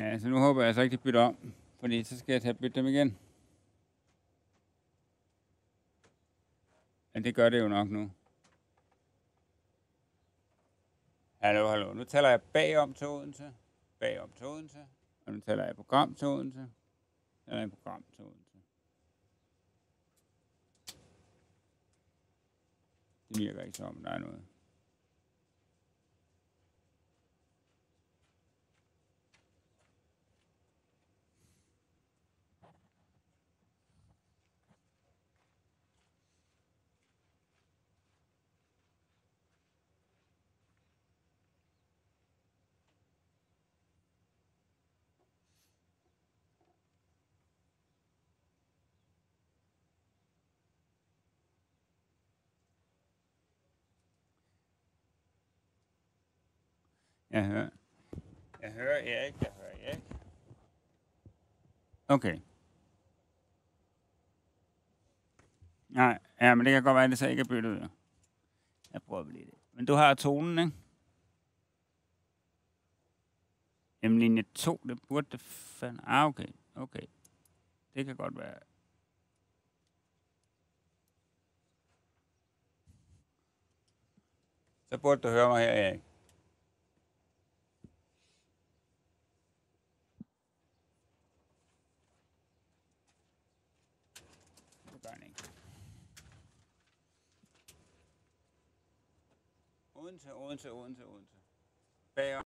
Ja, så nu håber jeg så ikke, de bytter om. Fordi så skal jeg bytte dem igen. Men det gør det jo nok nu. Hallo. Nu taler jeg bagom til Odense. Bagom til Odense. Og nu taler jeg program til Odense. Eller en program til Odense. Det virker ikke som, der er noget. Jeg hører Erik. Okay. Nej, ja, men det kan godt være, at det så ikke er byttet ud. Jeg prøver lige det. Men du har tonen, ikke? Jamen linje 2, det burde det fandme. Okay. Det kan godt være. Så burde du høre mig her, Erik. Det gør han ikke. Odense. Bager.